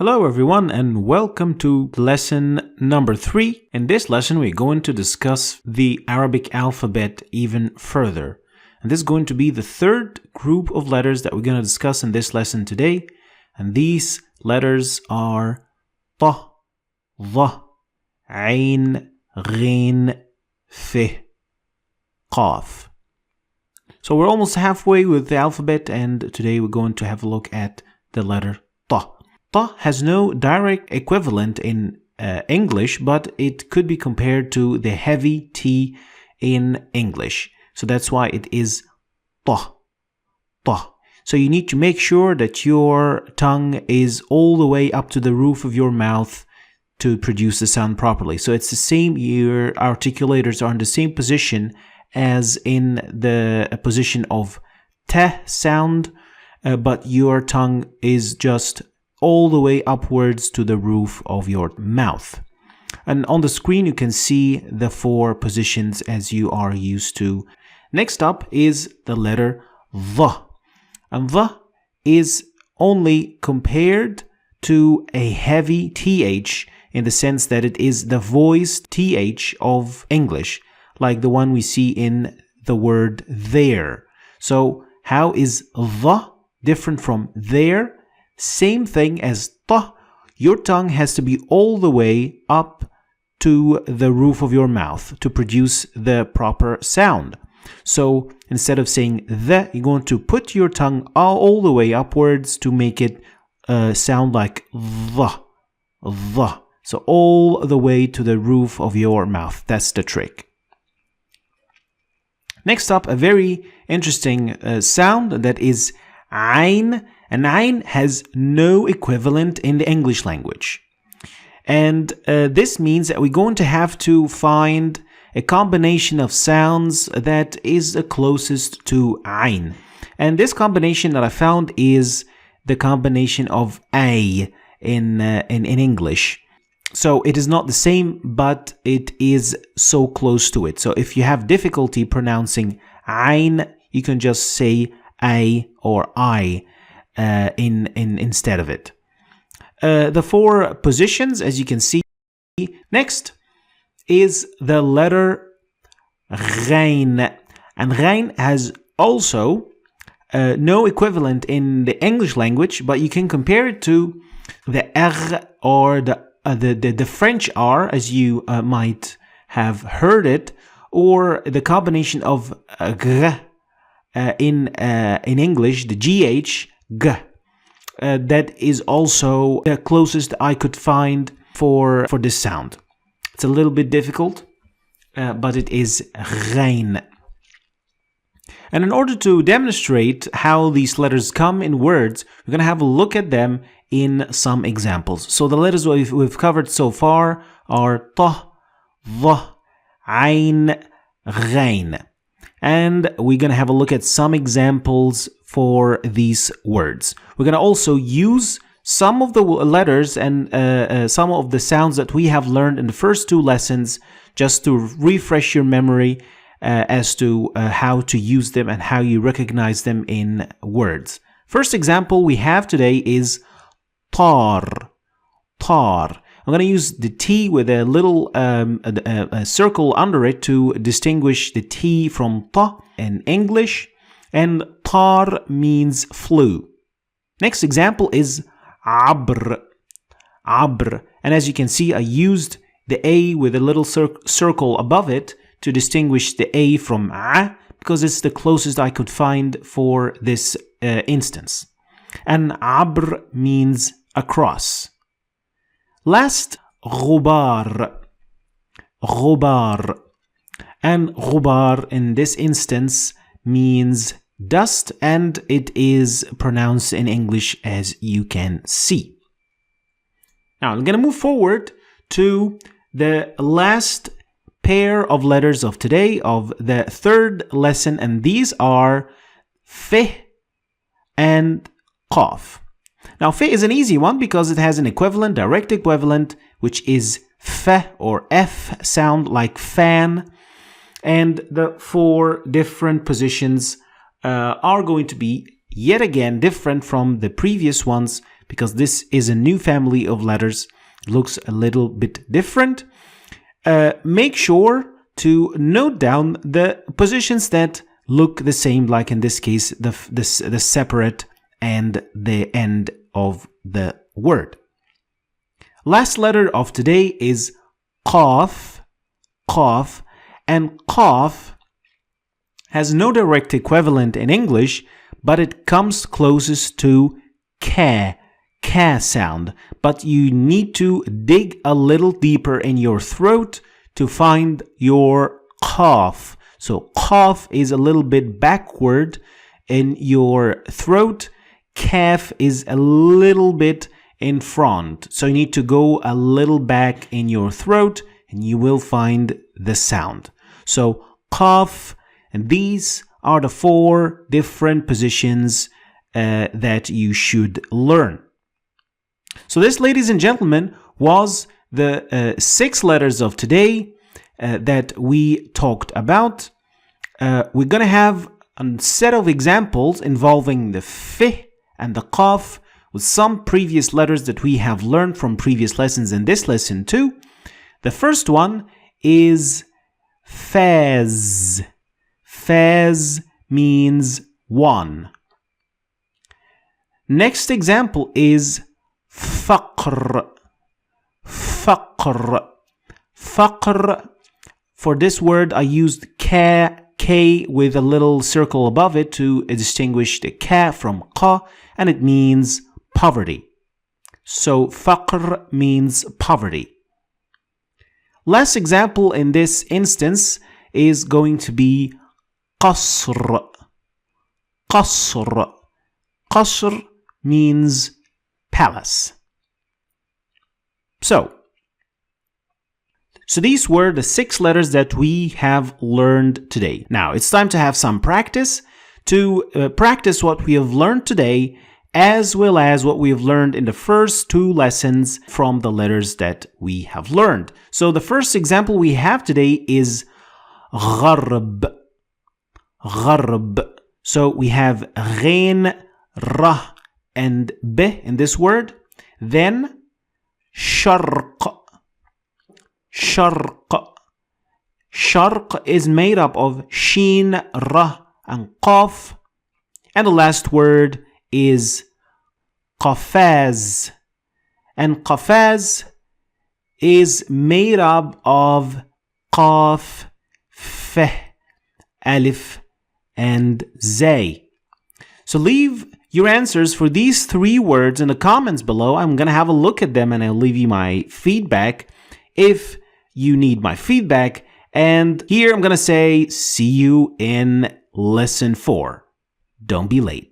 Hello everyone and welcome to lesson number 3. In this lesson we're going to discuss the Arabic alphabet even further. And this is going to be the third group of letters that we're going to discuss in this lesson today. And these letters are ta, dha, ain, ghain, fi, qaf. So we're almost halfway with the alphabet and today we're going to have a look at the letter ta. Ta has no direct equivalent in English, but it could be compared to the heavy T in English. So that's why it is ta, ta. So you need to make sure that your tongue is all the way up to the roof of your mouth to produce the sound properly. So it's the same, your articulators are in the same position as in the position of te sound, but your tongue is just all the way upwards to the roof of your mouth. And on the screen you can see the 4 positions as you are used to. Next up is the letter dha. And dha is only compared to a heavy th in the sense that it is the voiced th of English, like the one we see in the word there. So how is dha different from there? Same thing as ta. Your tongue has to be all the way up to the roof of your mouth to produce the proper sound. So instead of saying the, you're going to put your tongue all the way upwards to make it sound like the. So all the way to the roof of your mouth. That's the trick. Next up, a very interesting sound that is ain. And ain has no equivalent in the English language. And this means that we're going to have to find a combination of sounds that is the closest to ain. And this combination that I found is the combination of a in English. So it is not the same, but it is so close to it. So if you have difficulty pronouncing ain, you can just say a or I. Instead of it. The 4 positions, as you can see. Next is the letter ghain. And ghain has also no equivalent in the English language, but you can compare it to the r or the French r, as you might have heard it, or the combination of gr in English, the gh, g. That is also the closest I could find for this sound. It's a little bit difficult, but it is ghain. And in order to demonstrate how these letters come in words, we're going to have a look at them in some examples. So the letters we've covered so far are ta, dha, ain, ghain. And we're going to have a look at some examples for these words. We're going to also use some of the letters and some of the sounds that we have learned in the first 2 lessons just to refresh your memory as to how to use them and how you recognize them in words. First example we have today is tar. Tar. I'm going to use the T with a little a circle under it to distinguish the T from ta in English. And tar means flew. Next example is abr. Abr. And as you can see, I used the A with a little circle above it to distinguish the A from a, because it's the closest I could find for this instance. And abr means across. Last, ghubar. Ghubar. And ghubar in this instance means dust, and it is pronounced in English as you can see. Now I'm going to move forward to the last pair of letters of today, of the 3rd lesson, and these are fi and qaf. Now fi is an easy one because it has an equivalent, direct equivalent, which is f or f sound like fan. And the 4 different positions are going to be yet again different from the previous ones because this is a new family of letters. It looks a little bit different. Make sure to note down the positions that look the same, like in this case, the separate and the end of the word. Last letter of today is qaf, qaf, and qaf has no direct equivalent in English, but it comes closest to ka sound. But you need to dig a little deeper in your throat to find your qaf. So qaf is a little bit backward in your throat. Kaf is a little bit in front. So you need to go a little back in your throat and you will find the sound. So qaf, and these are the 4 different positions that you should learn. So this, ladies and gentlemen, was the 6 letters of today that we talked about. We're going to have a set of examples involving the f and the qaf with some previous letters that we have learned from previous lessons in this lesson too. The first one is faz. Faz means 1. Next example is faqr. Faqr. Faqr. For this word, I used K with a little circle above it to distinguish the ka from qa, and it means poverty. So faqr means poverty. Last example in this instance is going to be qasr. Qasr. Qasr means palace. So these were the 6 letters that we have learned today. Now, it's time to have some practice, to practice what we have learned today, as well as what we have learned in the first 2 lessons from the letters that we have learned. So the first example we have today is gharb. Gharb. So we have ghain, ra, and b in this word. Then sharq. Sharq. Sharq is made up of sheen, ra, and qaf. And the last word is qafaz. And qafaz is made up of qaf, f, alif, and zay. So leave your answers for these 3 words in the comments below. I'm going to have a look at them and I'll leave you my feedback if you need my feedback. And here I'm going to say, see you in lesson 4. Don't be late.